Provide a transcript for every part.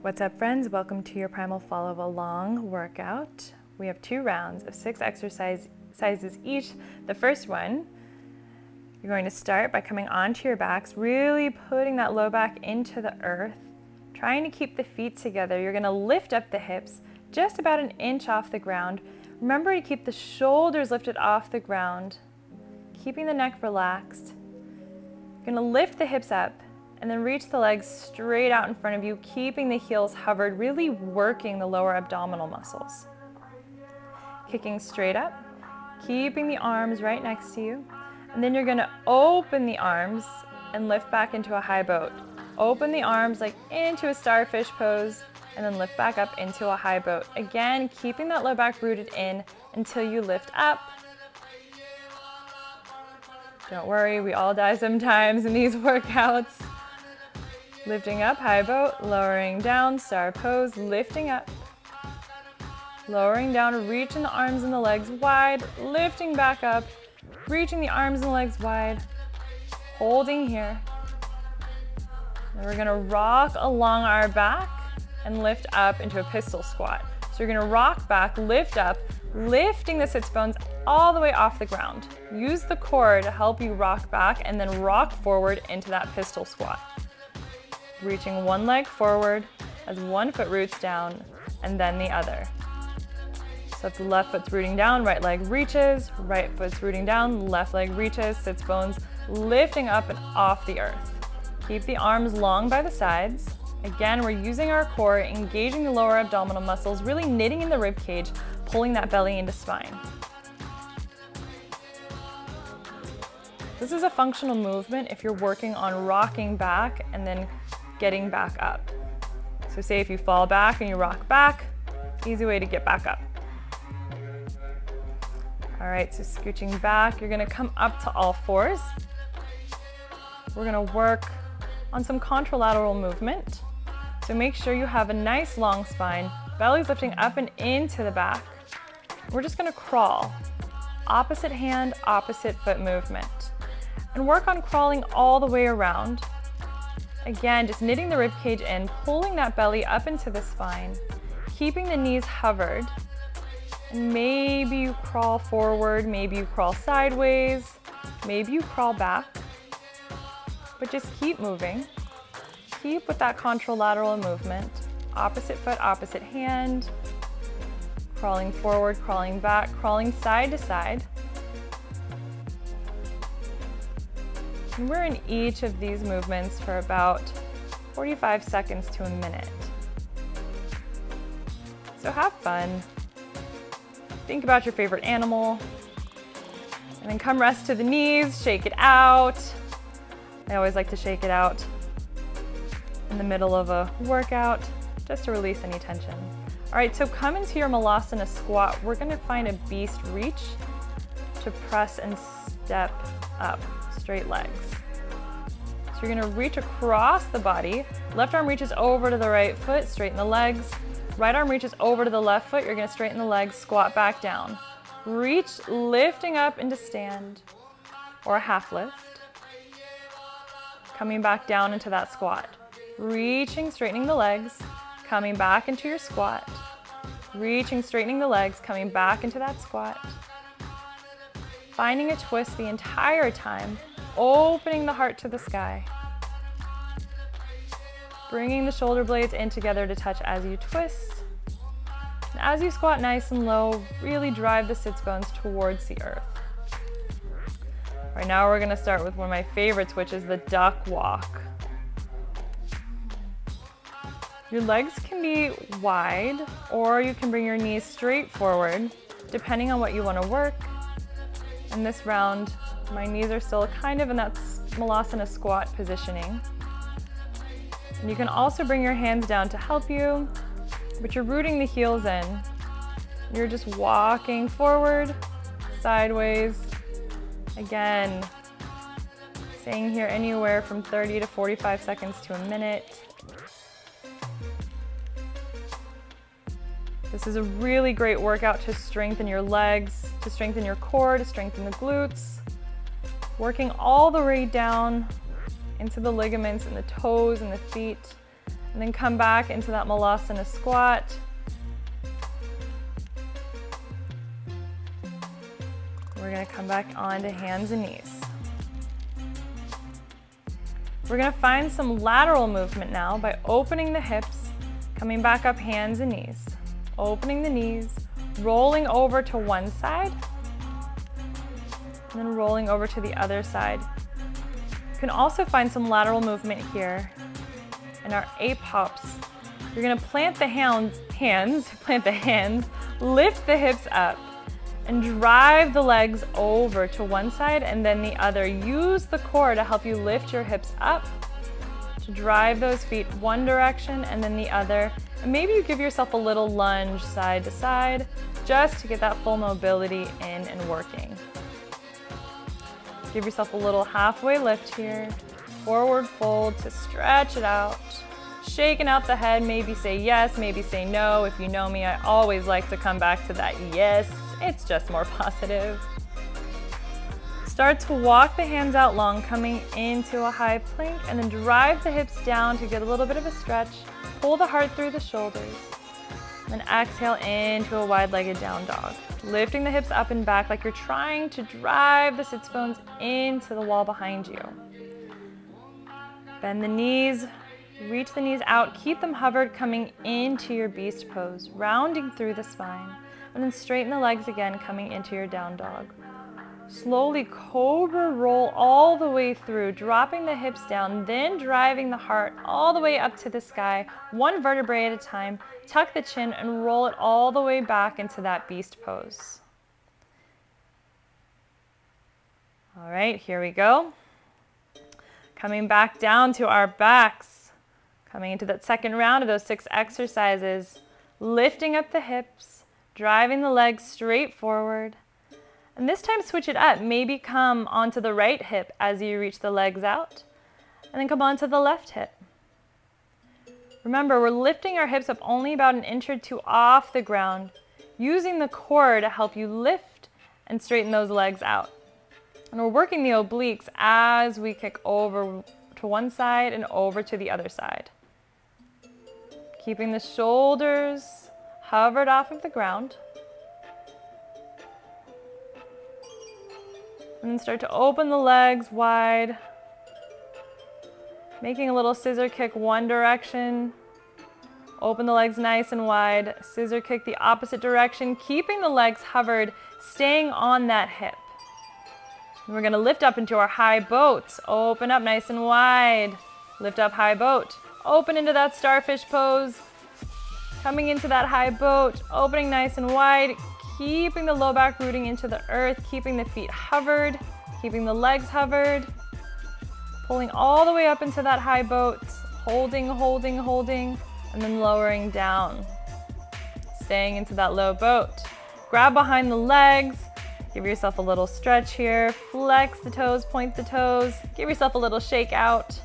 What's up, friends? Welcome to your Primal Follow Along workout. We have 2 rounds of 6 exercises each. The first one, you're going to start by coming onto your backs, really putting that low back into the earth, trying to keep the feet together. You're going to lift up the hips just about an inch off the ground. Remember to keep the shoulders lifted off the ground, keeping the neck relaxed. You're going to lift the hips up and then reach the legs straight out in front of you, keeping the heels hovered, really working the lower abdominal muscles. Kicking straight up, keeping the arms right next to you. And then you're gonna open the arms and lift back into a high boat. Open the arms like into a starfish pose, and then lift back up into a high boat. Again, keeping that low back rooted in until you lift up. Don't worry, we all die sometimes in these workouts. Lifting up, high boat, lowering down, star pose, lifting up, lowering down, reaching the arms and the legs wide, lifting back up, reaching the arms and legs wide, holding here. Then we're gonna rock along our back and lift up into a pistol squat. So you're gonna rock back, lift up, lifting the sits bones all the way off the ground. Use the core to help you rock back and then rock forward into that pistol squat. Reaching one leg forward as one foot roots down and then the other. So if the left foot's rooting down, right leg reaches, right foot's rooting down, left leg reaches, sits bones lifting up and off the earth. Keep the arms long by the sides. Again, we're using our core, engaging the lower abdominal muscles, really knitting in the rib cage, pulling that belly into spine. This is a functional movement if you're working on rocking back and then getting back up. So say if you fall back and you rock back, easy way to get back up. All right, so scooching back, you're gonna come up to all fours. We're gonna work on some contralateral movement. So make sure you have a nice long spine, belly's lifting up and into the back. We're just gonna crawl, opposite hand, opposite foot movement. And work on crawling all the way around. Again, just knitting the rib cage in, pulling that belly up into the spine, keeping the knees hovered. And maybe you crawl forward, maybe you crawl sideways, maybe you crawl back, but just keep moving. Keep with that contralateral movement. Opposite foot, opposite hand, crawling forward, crawling back, crawling side to side. And we're in each of these movements for about 45 seconds to a minute. So have fun. Think about your favorite animal. And then come rest to the knees, shake it out. I always like to shake it out in the middle of a workout, just to release any tension. All right, so come into your malasana squat. We're gonna find a beast reach to press and step up. Straight legs. So you're gonna reach across the body. Left arm reaches over to the right foot, straighten the legs. Right arm reaches over to the left foot. You're gonna straighten the legs, squat back down. Reach, lifting up into stand or a half lift. Coming back down into that squat. Reaching, straightening the legs, coming back into your squat. Reaching, straightening the legs, coming back into that squat. Finding a twist the entire time, opening the heart to the sky. Bringing the shoulder blades in together to touch as you twist. And as you squat nice and low, really drive the sits bones towards the earth. All right, now we're gonna start with one of my favorites, which is the duck walk. Your legs can be wide, or you can bring your knees straight forward, depending on what you wanna work. In this round, my knees are still kind of in that malasana squat positioning. And you can also bring your hands down to help you, but you're rooting the heels in. You're just walking forward, sideways. Again, staying here anywhere from 30 to 45 seconds to a minute. This is a really great workout to strengthen your legs, to strengthen your core, to strengthen the glutes. Working all the way down into the ligaments and the toes and the feet. And then come back into that Malasana squat. We're gonna come back onto hands and knees. We're gonna find some lateral movement now by opening the hips, coming back up hands and knees. Opening the knees, rolling over to one side, and then rolling over to the other side. You can also find some lateral movement here in our ape hops. You're gonna plant the hands, lift the hips up, and drive the legs over to one side and then the other. Use the core to help you lift your hips up, to drive those feet one direction and then the other. And maybe you give yourself a little lunge side to side, just to get that full mobility in and working. Give yourself a little halfway lift here. Forward fold to stretch it out. Shaking out the head, maybe say yes, maybe say no. If you know me, I always like to come back to that yes. It's just more positive. Start to walk the hands out long, coming into a high plank, and then drive the hips down to get a little bit of a stretch. Pull the heart through the shoulders. Then exhale into a wide-legged down dog. Lifting the hips up and back like you're trying to drive the sits bones into the wall behind you. Bend the knees, reach the knees out, keep them hovered coming into your beast pose, rounding through the spine. And then straighten the legs again, coming into your down dog. Slowly cobra roll all the way through, dropping the hips down, then driving the heart all the way up to the sky, one vertebrae at a time. Tuck the chin and roll it all the way back into that beast pose. All right, here we go. Coming back down to our backs, coming into that second round of those 6 exercises, lifting up the hips, driving the legs straight forward. And this time switch it up. Maybe come onto the right hip as you reach the legs out, and then come onto the left hip. Remember, we're lifting our hips up only about an inch or two off the ground, using the core to help you lift and straighten those legs out. And we're working the obliques as we kick over to one side and over to the other side. Keeping the shoulders hovered off of the ground. And then start to open the legs wide. Making a little scissor kick one direction. Open the legs nice and wide. Scissor kick the opposite direction, keeping the legs hovered, staying on that hip. And we're gonna lift up into our high boat. Open up nice and wide. Lift up high boat. Open into that starfish pose. Coming into that high boat, opening nice and wide, keeping the low back rooting into the earth, keeping the feet hovered, keeping the legs hovered, pulling all the way up into that high boat, holding, holding, holding, and then lowering down, staying into that low boat. Grab behind the legs, give yourself a little stretch here, flex the toes, point the toes, give yourself a little shake out.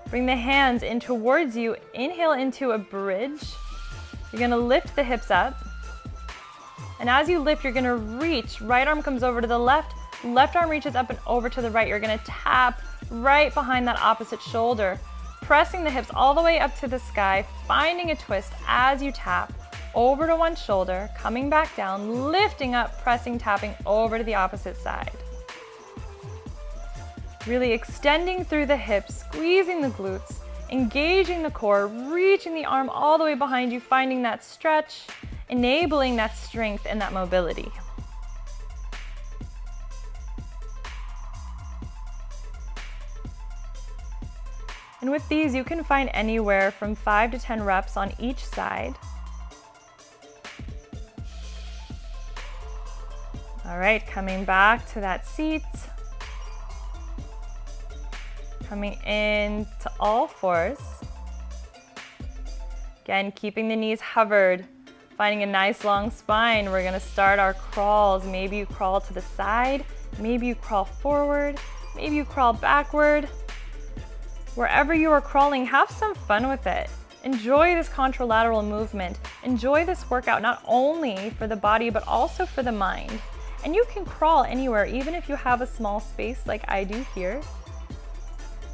Bring the hands in towards you. Inhale into a bridge. You're gonna lift the hips up. And as you lift, you're gonna reach. Right arm comes over to the left arm reaches up and over to the right. You're gonna tap right behind that opposite shoulder, pressing the hips all the way up to the sky, finding a twist as you tap over to one shoulder, coming back down, lifting up, pressing, tapping over to the opposite side. Really extending through the hips, squeezing the glutes, engaging the core, reaching the arm all the way behind you, finding that stretch, enabling that strength and that mobility. And with these, you can find anywhere from 5 to 10 reps on each side. All right, coming back to that seat. Coming into all fours. Again, keeping the knees hovered, finding a nice long spine. We're gonna start our crawls. Maybe you crawl to the side, maybe you crawl forward, maybe you crawl backward. Wherever you are crawling, have some fun with it. Enjoy this contralateral movement. Enjoy this workout not only for the body, but also for the mind. And you can crawl anywhere, even if you have a small space like I do here.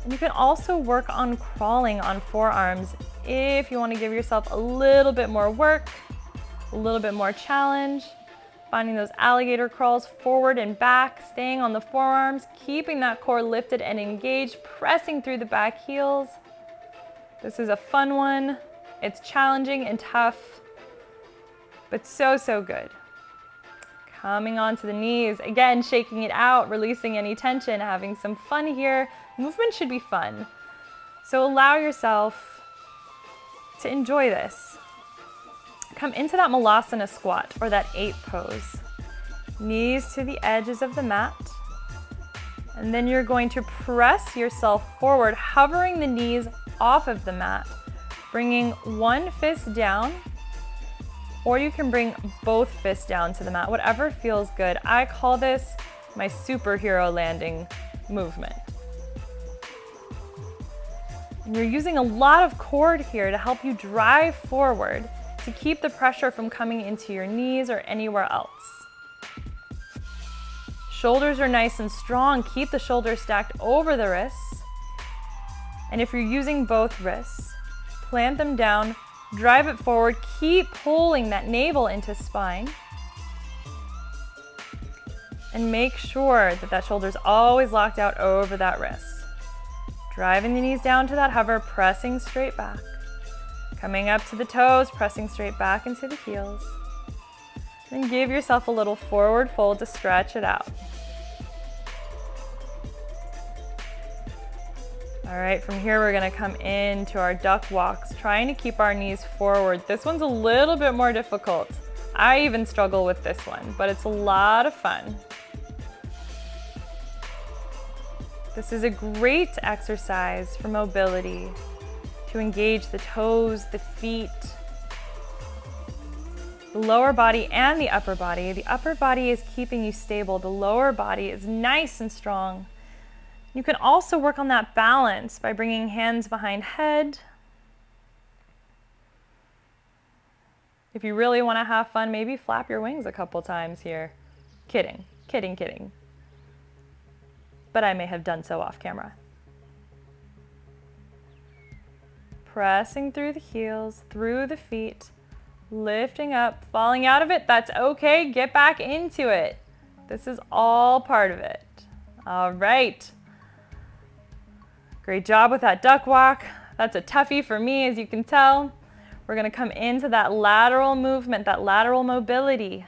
And you can also work on crawling on forearms if you want to give yourself a little bit more work, a little bit more challenge. Finding those alligator crawls forward and back, staying on the forearms, keeping that core lifted and engaged, pressing through the back heels. This is a fun one. It's challenging and tough, but so, so good. Coming onto the knees, again, shaking it out, releasing any tension, having some fun here. Movement should be fun. So allow yourself to enjoy this. Come into that Malasana squat or that 8 pose. Knees to the edges of the mat. And then you're going to press yourself forward, hovering the knees off of the mat, bringing one fist down, or you can bring both fists down to the mat, whatever feels good. I call this my superhero landing movement. And you're using a lot of cord here to help you drive forward to keep the pressure from coming into your knees or anywhere else. Shoulders are nice and strong. Keep the shoulders stacked over the wrists. And if you're using both wrists, plant them down, drive it forward, keep pulling that navel into spine. And make sure that that shoulder is always locked out over that wrist. Driving the knees down to that hover, pressing straight back. Coming up to the toes, pressing straight back into the heels. Then give yourself a little forward fold to stretch it out. All right, from here we're gonna come into our duck walks, trying to keep our knees forward. This one's a little bit more difficult. I even struggle with this one, but it's a lot of fun. This is a great exercise for mobility, to engage the toes, the feet, the lower body and the upper body. The upper body is keeping you stable. The lower body is nice and strong. You can also work on that balance by bringing hands behind head. If you really want to have fun, maybe flap your wings a couple times here. Kidding, kidding, kidding. But I may have done so off camera. Pressing through the heels, through the feet, lifting up, falling out of it, that's okay. Get back into it. This is all part of it. All right. Great job with that duck walk. That's a toughie for me, as you can tell. We're gonna come into that lateral movement, that lateral mobility.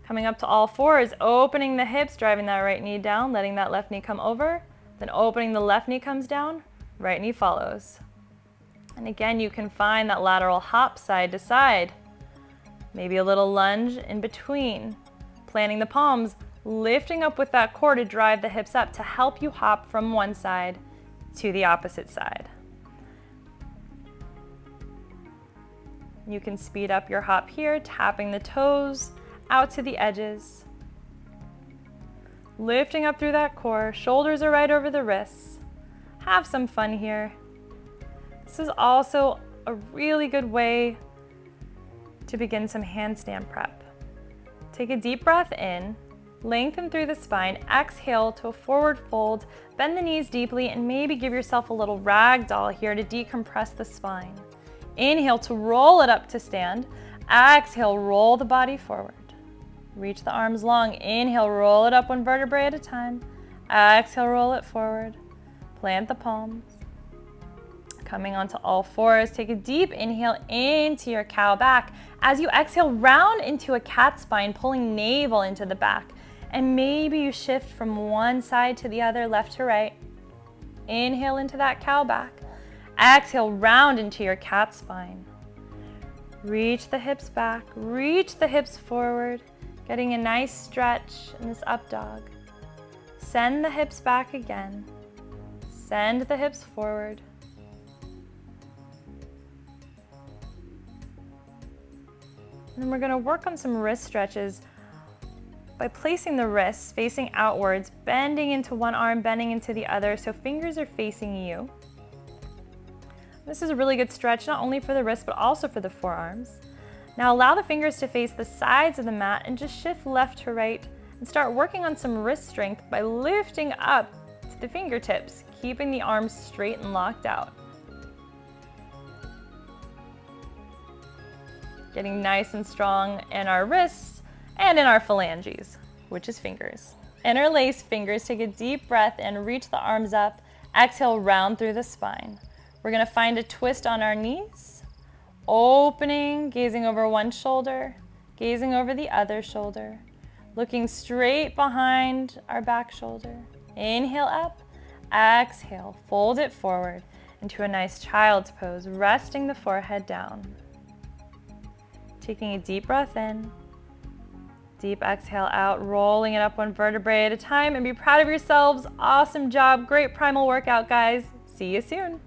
Coming up to all fours, opening the hips, driving that right knee down, letting that left knee come over, then opening the left knee comes down, right knee follows. And again, you can find that lateral hop side to side. Maybe a little lunge in between. Planting the palms, lifting up with that core to drive the hips up to help you hop from one side to the opposite side. You can speed up your hop here, tapping the toes out to the edges. Lifting up through that core, shoulders are right over the wrists. Have some fun here. This is also a really good way to begin some handstand prep. Take a deep breath in, lengthen through the spine, exhale to a forward fold, bend the knees deeply, and maybe give yourself a little ragdoll here to decompress the spine. Inhale to roll it up to stand. Exhale, roll the body forward. Reach the arms long. Inhale, roll it up one vertebrae at a time. Exhale, roll it forward. Plant the palms. Coming onto all fours, take a deep inhale into your cow back. As you exhale, round into a cat spine, pulling navel into the back. And maybe you shift from one side to the other, left to right. Inhale into that cow back. Exhale, round into your cat spine. Reach the hips back, reach the hips forward, getting a nice stretch in this up dog. Send the hips back again. Send the hips forward. And then we're going to work on some wrist stretches by placing the wrists facing outwards, bending into one arm, bending into the other, so fingers are facing you. This is a really good stretch, not only for the wrists, but also for the forearms. Now allow the fingers to face the sides of the mat and just shift left to right and start working on some wrist strength by lifting up to the fingertips, keeping the arms straight and locked out. Getting nice and strong in our wrists and in our phalanges, which is fingers. Interlace fingers, take a deep breath and reach the arms up. Exhale, round through the spine. We're gonna find a twist on our knees, opening, gazing over one shoulder, gazing over the other shoulder, looking straight behind our back shoulder. Inhale up, exhale, fold it forward into a nice child's pose, resting the forehead down. Taking a deep breath in, deep exhale out, rolling it up one vertebrae at a time, and be proud of yourselves. Awesome job, great primal workout, guys. See you soon.